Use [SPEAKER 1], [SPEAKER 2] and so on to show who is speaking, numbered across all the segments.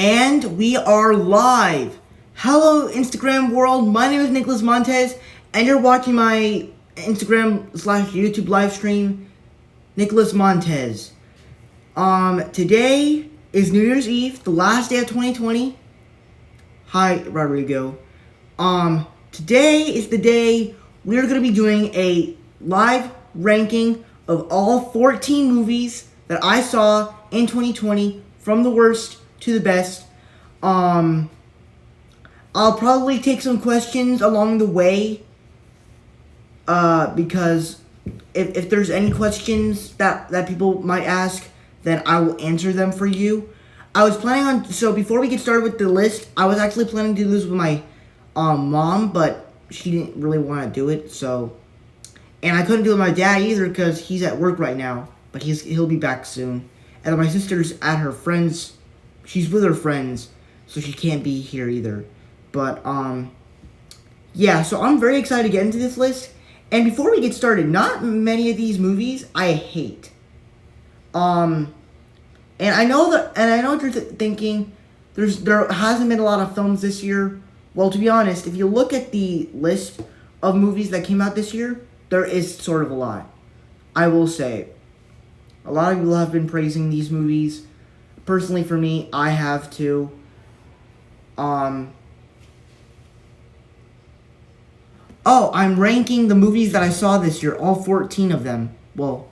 [SPEAKER 1] And we are live. Hello, Instagram world. My name is Nicholas Montez, and you're watching my Instagram/YouTube live stream, Nicholas Montez. Today is New Year's Eve, the last day of 2020. Hi, Rodrigo. Today is the day we're going to be doing a live ranking of all 14 movies that I saw in 2020, from the worst to the best. I'll probably take some questions along the way, because if there's any questions that people might ask, then I will answer them for you. I was planning on, so before we get started with the list, I was actually planning to do this with my mom, but she didn't really want to do it, so, and I couldn't do it with my dad either because he's at work right now, but he'll be back soon. And my sister's at her friend's, she's with her friends, so she can't be here either. But, yeah, so I'm very excited to get into this list. And before we get started, not many of these movies I hate. And I know what you're thinking, there hasn't been a lot of films this year. Well, to be honest, if you look at the list of movies that came out this year, there is sort of a lot. I will say, a lot of people have been praising these movies. Personally, for me, I have too. I'm ranking the movies that I saw this year, all 14 of them. Well,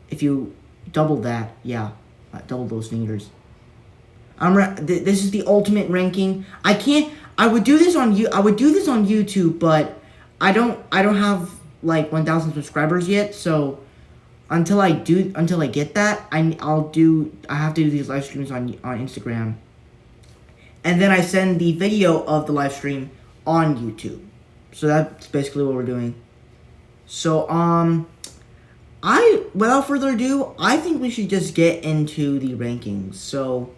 [SPEAKER 1] if you double that, yeah, double those fingers. This is the ultimate ranking. I would do this on YouTube, but I don't have like 1,000 subscribers yet, so until I get that, I have to do these live streams on Instagram. And then I send the video of the live stream on YouTube. So that's basically what we're doing. So without further ado, I think we should just get into the rankings. So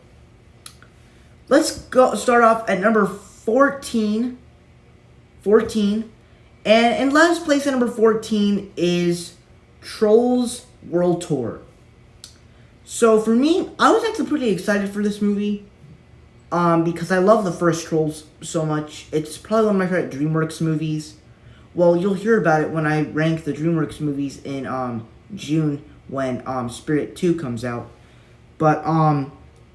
[SPEAKER 1] let's start off at number 14. And in last place at number 14 is Trolls World Tour. So for me, I was actually pretty excited for this movie, because I love the first Trolls so much. It's probably one of my favorite DreamWorks movies. Well, you'll hear about it when I rank the DreamWorks movies in June when Spirit 2 comes out. But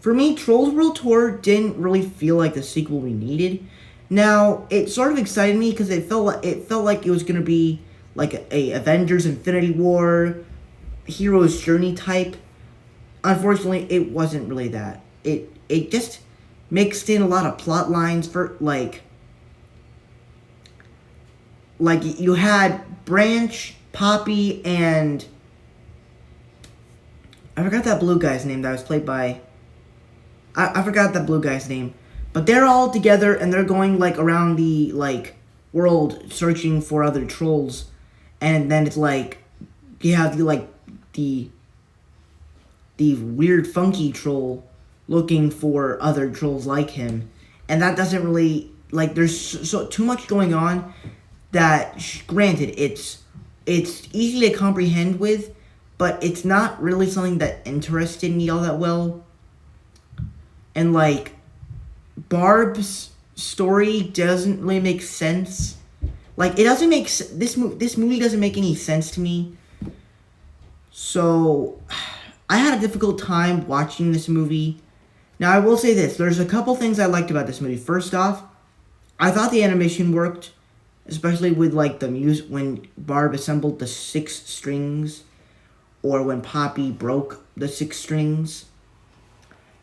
[SPEAKER 1] for me, Trolls World Tour didn't really feel like the sequel we needed. Now, it sort of excited me because it felt like it was going to be like a Avengers Infinity War, hero's journey type. Unfortunately, it wasn't really that. It just mixed in a lot of plot lines for like you had Branch, Poppy, and I forgot that blue guy's name that was played by, I forgot that blue guy's name. But they're all together and they're going like around the like world searching for other trolls. And then it's like you have the weird funky troll looking for other trolls like him. And that doesn't really, like, there's so too much going on that, granted, it's easy to comprehend with, but it's not really something that interested me all that well. And like Barb's story doesn't really make sense. Like, it doesn't make this movie doesn't make any sense to me. So I had a difficult time watching this movie. Now, I will say this. There's a couple things I liked about this movie. First off, I thought the animation worked, especially with like the music when Barb assembled the 6 strings, or when Poppy broke the 6 strings.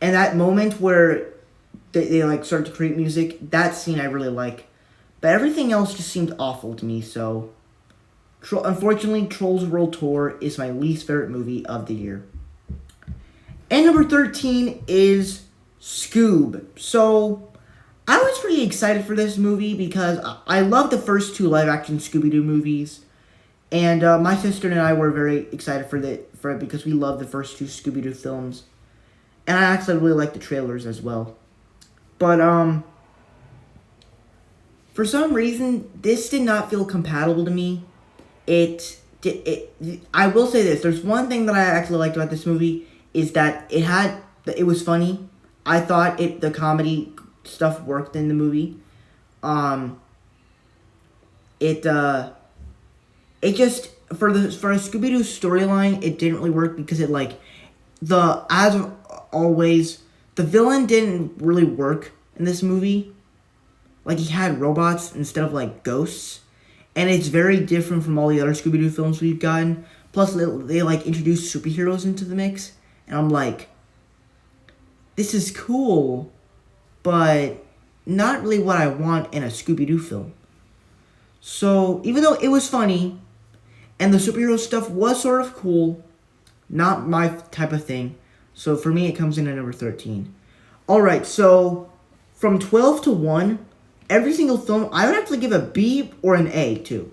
[SPEAKER 1] And that moment where they like start to create music, that scene I really like. But everything else just seemed awful to me, so unfortunately, Trolls World Tour is my least favorite movie of the year. And number 13 is Scoob. So I was pretty excited for this movie because I love the first 2 live-action Scooby-Doo movies. And my sister and I were very excited for it because we love the first 2 Scooby-Doo films. And I actually really like the trailers as well. But for some reason, this did not feel compatible to me. I will say this. There's one thing that I actually liked about this movie is that it was funny. I thought the comedy stuff worked in the movie. It just for a Scooby-Doo storyline, it didn't really work because it as always, the villain didn't really work in this movie. Like, he had robots instead of ghosts, and it's very different from all the other Scooby-Doo films we've gotten. Plus, they introduced superheroes into the mix, and I'm like, this is cool, but not really what I want in a Scooby-Doo film. So, even though it was funny, and the superhero stuff was sort of cool, not my type of thing. So, for me, it comes in at number 13. Alright, so, from 12 to 1, every single film, I would actually give a B or an A to.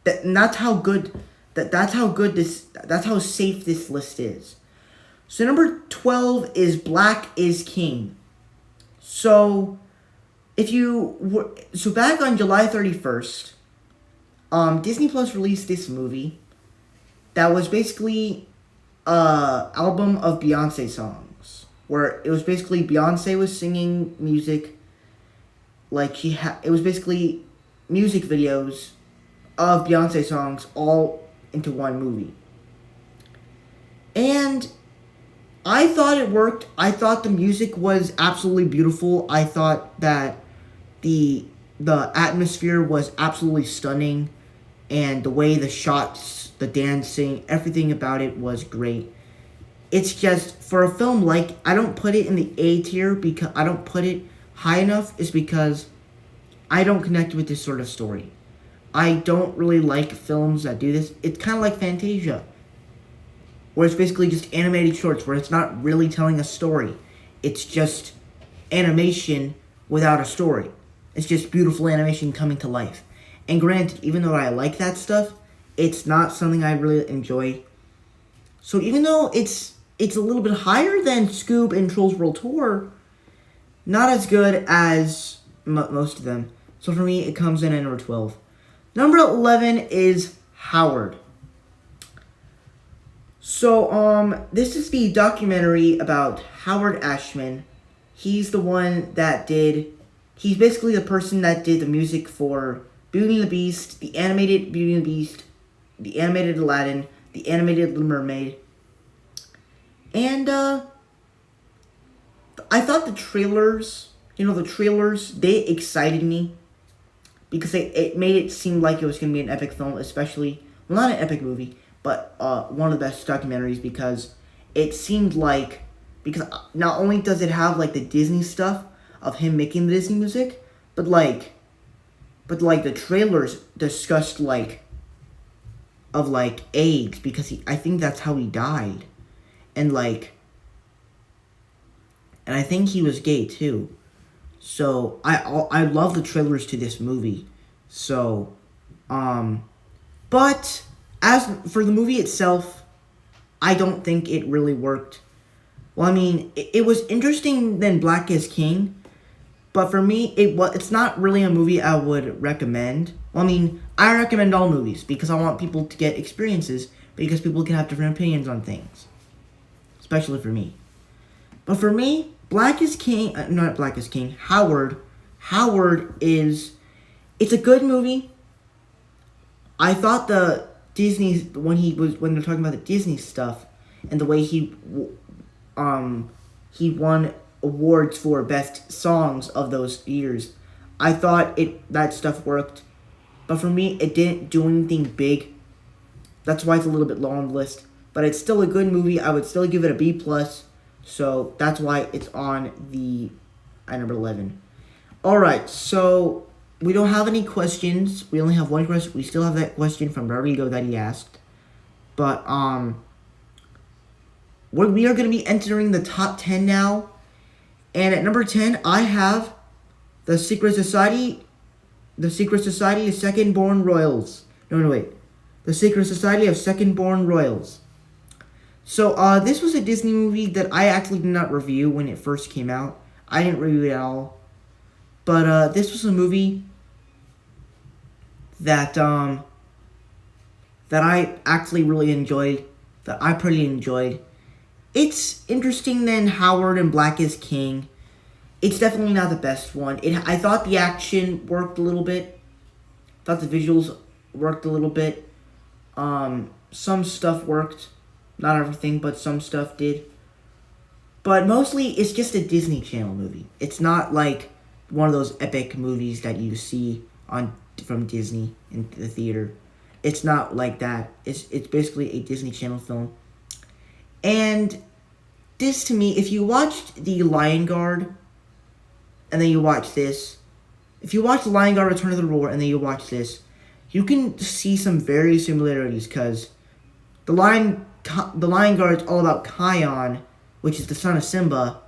[SPEAKER 1] That's how safe this list is. So, number 12 is Black is King. So, back on July 31st, Disney Plus released this movie that was basically an album of Beyonce songs, where it was basically Beyonce was singing music, it was basically music videos of Beyonce songs all into one movie. And I thought it worked. I thought the music was absolutely beautiful. I thought that the atmosphere was absolutely stunning, and the way the shots, the dancing, everything about it was great. It's just, for a film I don't put it in the A tier because I don't put it high enough, is because I don't connect with this sort of story. I don't really like films that do this. It's kind of like Fantasia, where it's basically just animated shorts, where it's not really telling a story. It's just animation without a story. It's just beautiful animation coming to life. And granted, even though I like that stuff, it's not something I really enjoy. So even though it's a little bit higher than Scoob and Trolls World Tour, not as good as most of them. So for me, it comes in at number 12. Number 11 is Howard. So, this is the documentary about Howard Ashman. He's the one that he's basically the person that did the music for Beauty and the Beast, the animated Beauty and the Beast, the animated Aladdin, the animated Little Mermaid. And, I thought the trailers, they excited me, because it made it seem like it was going to be an epic film, especially, well, not an epic movie, but one of the best documentaries, because it seemed like, because not only does it have the Disney stuff of him making the Disney music, but the trailers discussed of AIDS, because I think that's how he died, and I think he was gay too. So I love the trailers to this movie. So but as for the movie itself, I don't think it really worked. Well, I mean, it was interesting than Black is King, but for me, it's not really a movie I would recommend. Well, I mean, I recommend all movies because I want people to get experiences, because people can have different opinions on things, especially for me. But for me, Black is King, not Black is King, Howard it's a good movie. I thought the Disney, when they're talking about the Disney stuff, and the way he won awards for best songs of those years, I thought that stuff worked. But for me, it didn't do anything big. That's why it's a little bit low on the list. But it's still a good movie. I would still give it a B+. So that's why it's on at number 11. Alright, so we don't have any questions. We only have one question. We still have that question from Rodrigo that he asked. But we are going to be entering the top 10 now. And at number 10, I have The Secret Society of Second Born Royals. No, wait. The Secret Society of Second Born Royals. So, this was a Disney movie that I actually did not review when it first came out. I didn't review it at all. But, this was a movie that I actually really enjoyed, that I pretty enjoyed. It's interesting than Howard and Black is King. It's definitely not the best one. I thought the action worked a little bit. Thought the visuals worked a little bit. Some stuff worked. Not everything, but some stuff did. But mostly, it's just a Disney Channel movie. It's not like one of those epic movies that you see from Disney in the theater. It's not like that. It's basically a Disney Channel film. And this, to me, if you watched The Lion Guard, and then you watch this, if you watch The Lion Guard Return of the Roar, and then you watch this, you can see some very similarities, because The Lion Guard is all about Kion, which is the son of Simba,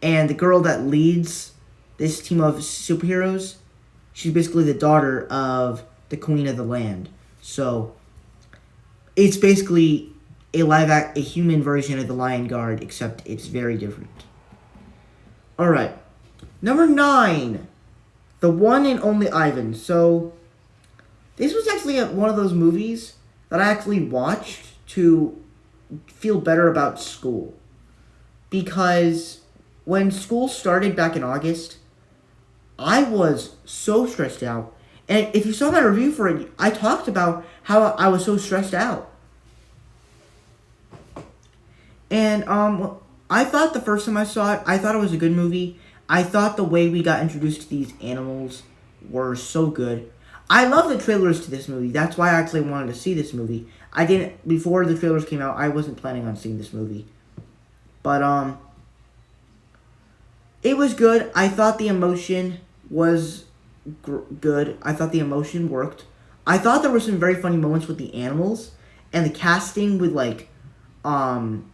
[SPEAKER 1] and the girl that leads this team of superheroes, she's basically the daughter of the queen of the land. So, it's basically a human version of the Lion Guard, except it's very different. Alright. Number 9. The One and Only Ivan. So, this was actually one of those movies that I actually watched to feel better about school. Because when school started back in August, I was so stressed out. And if you saw my review for it, I talked about how I was so stressed out. And I thought the first time I saw it, I thought it was a good movie. I thought the way we got introduced to these animals were so good. I love the trailers to this movie. That's why I actually wanted to see this movie. Before the trailers came out, I wasn't planning on seeing this movie. But, it was good. I thought the emotion was good. I thought the emotion worked. I thought there were some very funny moments with the animals. And the casting with, like, Danny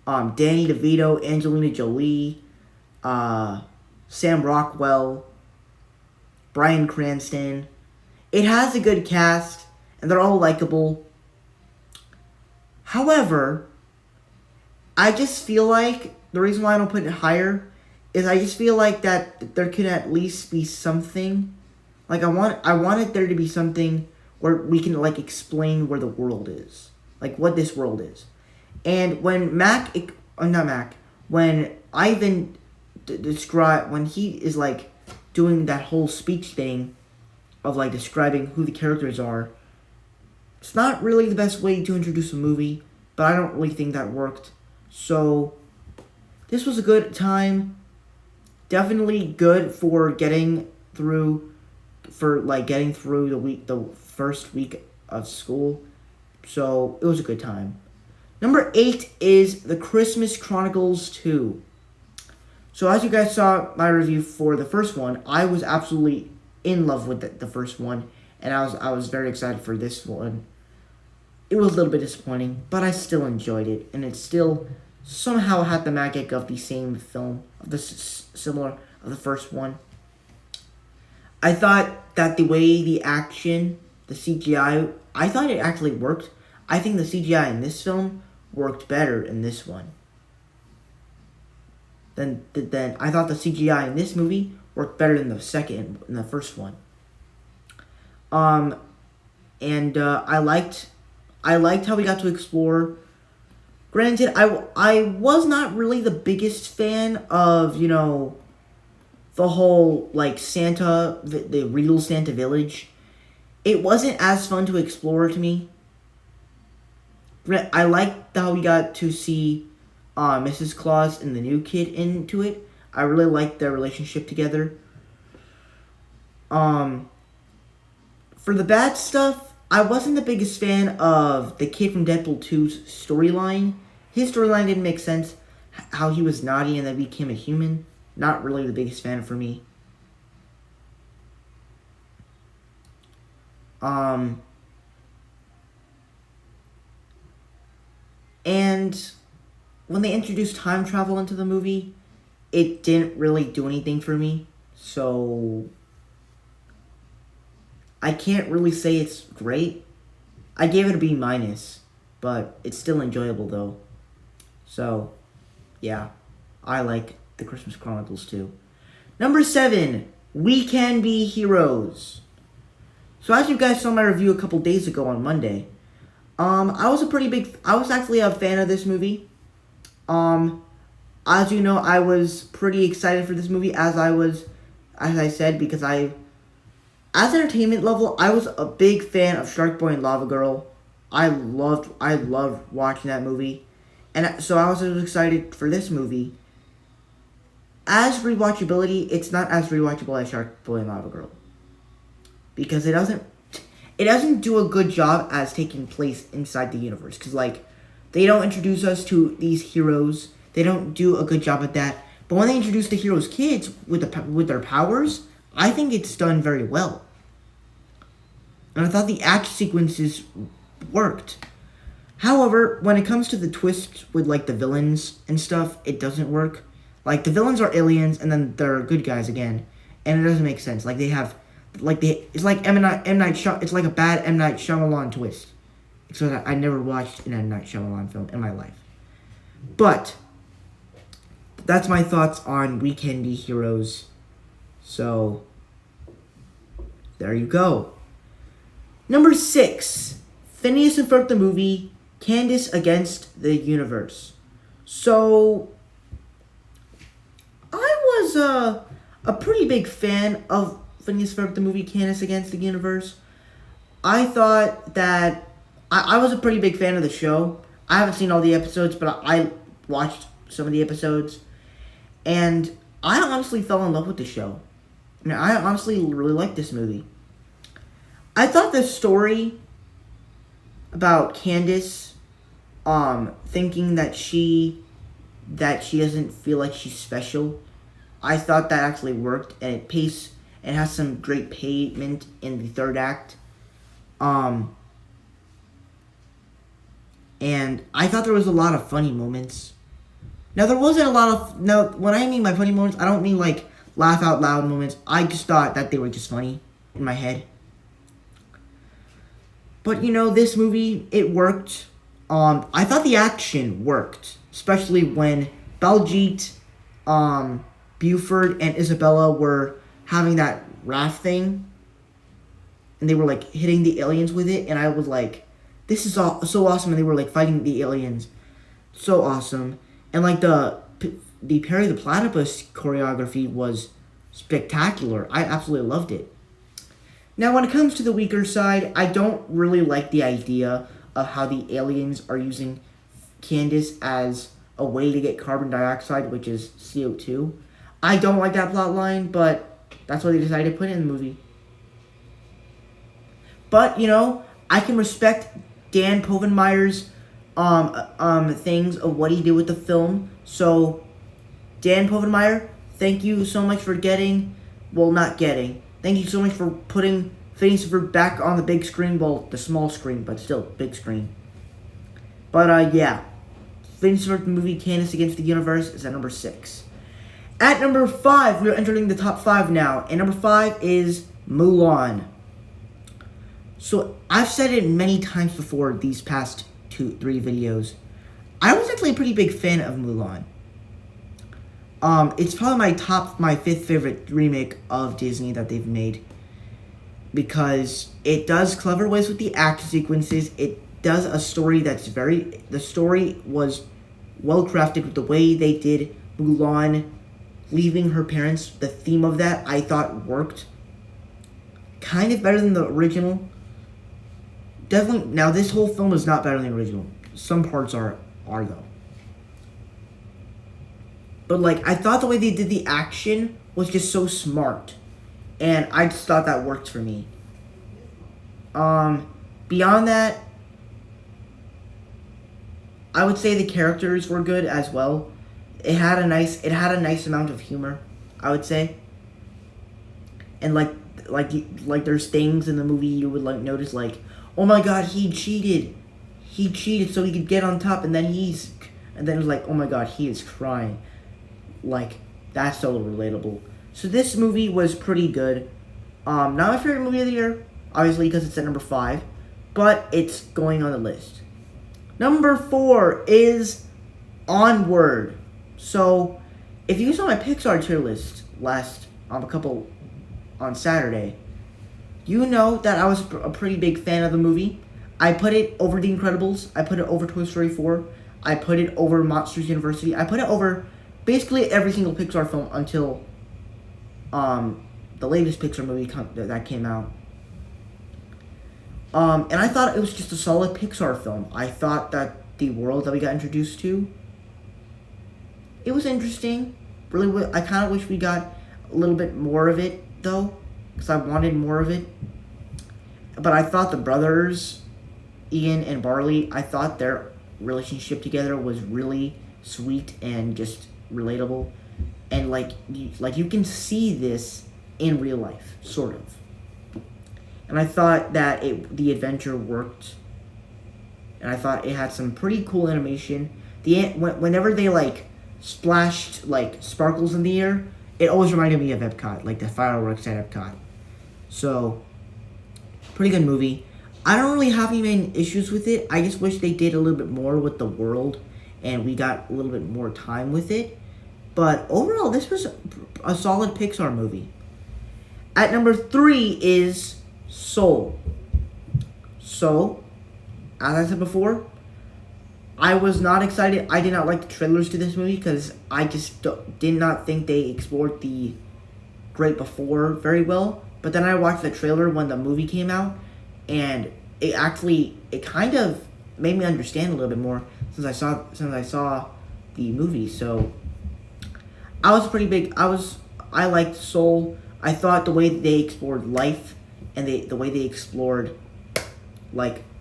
[SPEAKER 1] DeVito, Angelina Jolie, Sam Rockwell, Bryan Cranston. It has a good cast, and they're all likable. However, I just feel like the reason why I don't put it higher is I just feel like that there could at least be something. Like, I wanted there to be something where we can, like, explain where the world is. Like, what this world is. And when when Ivan when he is, like, doing that whole speech thing of, like, describing who the characters are, it's not really the best way to introduce a movie, but I don't really think that worked. So, this was a good time. Definitely good for getting through the first week of school. So, it was a good time. Number 8 is The Christmas Chronicles 2. So, as you guys saw my review for the first one, I was absolutely in love with the first one, and I was very excited for this one. It was a little bit disappointing, but I still enjoyed it, and it still somehow had the magic of the same film, of the first one. I thought that the way the action, the CGI, I thought it actually worked. I think the CGI in this film worked better in this one. Then I thought the CGI in this movie worked better than the first one. I liked how we got to explore. Granted, I was not really the biggest fan of, the whole, like, Santa, the real Santa village. It wasn't as fun to explore to me. I liked how we got to see Mrs. Claus and the new kid into it. I really liked their relationship together. For the bad stuff, I wasn't the biggest fan of the kid from Deadpool 2's storyline. His storyline didn't make sense. How he was naughty and then became a human. Not really the biggest fan for me. And when they introduced time travel into the movie, it didn't really do anything for me. So I can't really say it's great. I gave it a B-, but it's still enjoyable though. So, yeah, I like The Christmas Chronicles too. Number 7, We Can Be Heroes. So as you guys saw my review a couple days ago on Monday, I was actually a fan of this movie. As you know, I was pretty excited for this movie as I said, because as entertainment level, I was a big fan of Shark Boy and Lava Girl. I loved watching that movie. And so I was excited for this movie. As rewatchability, it's not as rewatchable as Shark Boy and Lava Girl. Because it doesn't do a good job as taking place inside the universe. Because, like, they don't introduce us to these heroes. They don't do a good job at that. But when they introduce the heroes' kids with their powers, I think it's done very well. And I thought the action sequences worked. However, when it comes to the twist with, like, the villains and stuff, it doesn't work. Like, the villains are aliens, and then they're good guys again. And it doesn't make sense. Like, it's like it's like a bad M. Night Shyamalan twist. Except I never watched an M. Night Shyamalan film in my life. But that's my thoughts on Weekend Heroes. So, there you go. Number 6. Phineas and Ferb the movie, Candace Against the Universe. So, I was a pretty big fan of Phineas and Ferb the movie, Candace Against the Universe. I thought that I was a pretty big fan of the show. I haven't seen all the episodes, but I watched some of the episodes. And I honestly fell in love with the show. I mean, I honestly really liked this movie. I thought the story about Candace thinking that she doesn't feel like she's special, I thought that actually worked, and it has some great payment in the third act. And I thought there was a lot of funny moments. Now, there wasn't a lot of... Now, when I mean by funny moments, I don't mean, like, laugh out loud moments. I just thought that they were just funny in my head. But, you know, this movie, it worked. I thought the action worked. Especially when Baljeet, Buford, and Isabella were having that raft thing. And they were, like, hitting the aliens with it. And I was like, this is so awesome. And they were, like, fighting the aliens. So awesome. And, like, the Perry the Platypus choreography was spectacular. I absolutely loved it. Now, when it comes to the weaker side, I don't really like the idea of how the aliens are using Candace as a way to get carbon dioxide, which is CO2. I don't like that plot line, but that's why they decided to put it in the movie. But, you know, I can respect Dan Povenmire's things of what he did with the film. So, Dan Povenmire, thank you so much for thank you so much for putting Phineas and Ferb back on the big screen. Well, the small screen, but still big screen. But, yeah. Phineas and Ferb the movie, Candace Against the Universe, is at number 6. At number 5, we are entering the top 5 now. And number 5 is Mulan. So, I've said it many times before these past 2-3 videos. I was actually a pretty big fan of Mulan. It's probably my 5th favorite remake of Disney that they've made. Because it does clever ways with the action sequences. It does a story the story was well crafted with the way they did Mulan leaving her parents. The theme of that, I thought, worked kind of better than the original. Definitely, now this whole film is not better than the original. Some parts are though. But, like, I thought the way they did the action was just so smart. And I just thought that worked for me. Beyond that, I would say the characters were good as well. It had a nice amount of humor, I would say. And like there's things in the movie you would like notice, like, oh my god, he cheated so he could get on top, and then it was like, oh my god, he is crying. Like, that's so relatable. So this movie was pretty good. Not my favorite movie of the year, obviously, because it's at number 5, but it's going on the list. Number 4 is Onward. So, if you saw my Pixar tier list on Saturday, You know that I was a pretty big fan of the movie. I put it over The Incredibles. I put it over Toy Story 4. I put it over Monsters University. I put it over basically every single Pixar film until the latest Pixar movie that came out. And I thought it was just a solid Pixar film. I thought that the world that we got introduced to, it was interesting. Really, I kind of wish we got a little bit more of it, though, because I wanted more of it. But I thought the brothers, Ian and Barley, I thought their relationship together was really sweet and just relatable. And, you can see this in real life, sort of. And I thought that the adventure worked. And I thought it had some pretty cool animation. Whenever they, splashed, sparkles in the air, it always reminded me of Epcot, the fireworks at Epcot. So, pretty good movie. I don't really have any main issues with it. I just wish they did a little bit more with the world, and we got a little bit more time with it. But overall, this was a solid Pixar movie. At number 3 is Soul. So, as I said before, I was not excited. I did not like the trailers to this movie because I just did not think they explored the Great Before very well. But then I watched the trailer when the movie came out, and it kind of made me understand a little bit more since I saw the movie. So I was pretty big. I liked Soul. I thought the way they explored life and the way they explored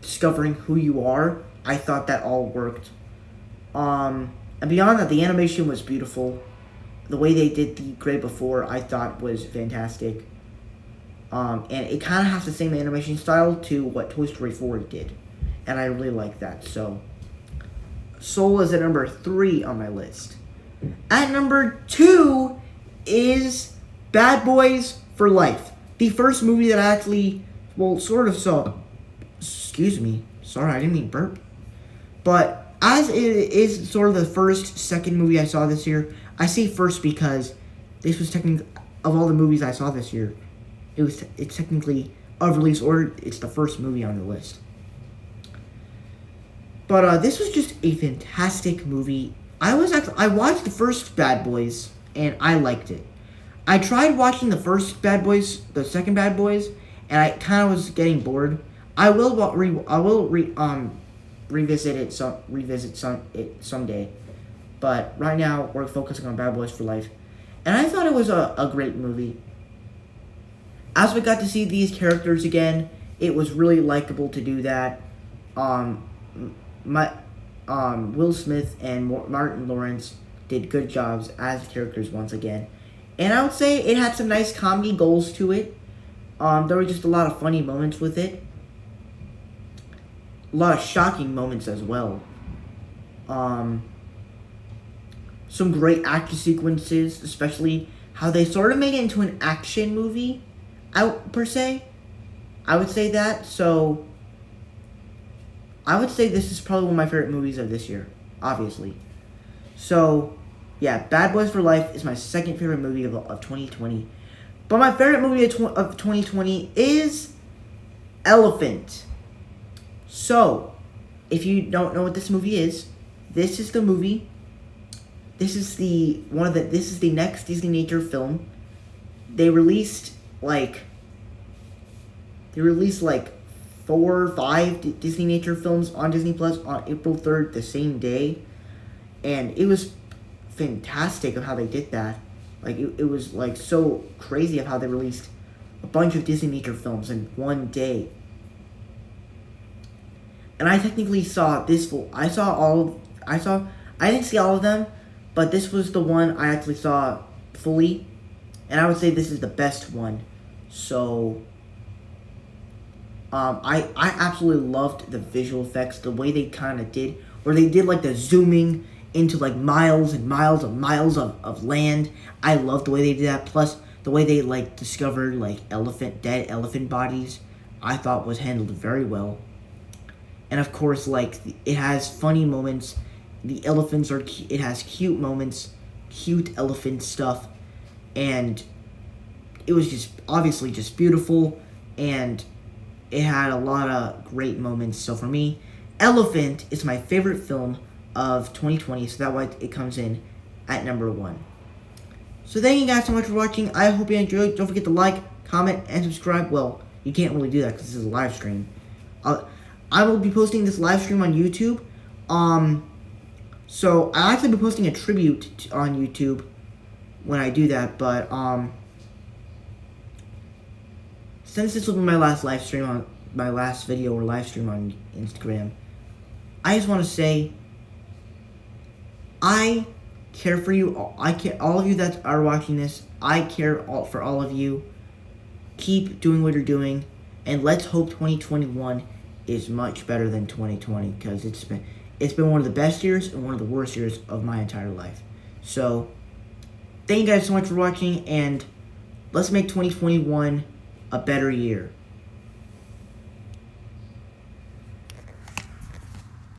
[SPEAKER 1] discovering who you are, I thought that all worked. And beyond that, the animation was beautiful. The way they did the Great Before, I thought was fantastic. And it kind of has the same animation style to what Toy Story 4 did. And I really like that. So, Soul is at number 3 on my list. At number 2 is Bad Boys for Life. The first movie that I actually, sort of saw. Excuse me. Sorry, I didn't mean burp. But as it is sort of the second movie I saw this year, I say first because this was technically, of all the movies I saw this year, it's technically of release order. It's the first movie on the list. But this was just a fantastic movie. I watched the first Bad Boys and I liked it. I tried watching the first Bad Boys, the second Bad Boys, and I kind of was getting bored. I will revisit it someday, but right now we're focusing on Bad Boys for Life, and I thought it was a great movie. As we got to see these characters again, it was really likable to do that. Will Smith and Martin Lawrence did good jobs as characters once again, and I would say it had some nice comedy goals to it. There were just a lot of funny moments with it. A lot of shocking moments as well. Some great action sequences, especially how they sort of made it into an action movie, per se. I would say that. So, I would say this is probably one of my favorite movies of this year, obviously. So, yeah, Bad Boys for Life is my second favorite movie of 2020. But my favorite movie of 2020 is Elephant. So, if you don't know what this movie is, this is the movie. This is the next Disney nature film. They released 4 or 5 Disney nature films on Disney Plus on April 3rd, the same day, and it was fantastic of how they did that. It was so crazy of how they released a bunch of Disney nature films in one day. And I technically saw this I didn't see all of them, but this was the one I actually saw fully, and I would say this is the best one. So, I absolutely loved the visual effects, the way they kind of did, where they did the zooming into miles and miles of land. I loved the way they did that. Plus, the way they discovered dead elephant bodies, I thought was handled very well. And of course, it has funny moments. The elephants it has cute moments, cute elephant stuff, and it was just obviously just beautiful. and it had a lot of great moments. So for me, Elephant is my favorite film of 2020, so that's why it comes in at number 1. So thank you guys so much for watching. I hope you enjoyed. Don't forget to like, comment, and subscribe. Well, you can't really do that because this is a live stream. I will be posting this live stream on YouTube. So I'll actually be posting a tribute on YouTube when I do that, but since this will be my last live stream on my last video or live stream on Instagram, I just want to say I care for you. I care all of you that are watching this. I care for all of you. Keep doing what you're doing, and let's hope 2021 is much better than 2020, because it's been one of the best years and one of the worst years of my entire life. So thank you guys so much for watching, and let's make 2021 a better year.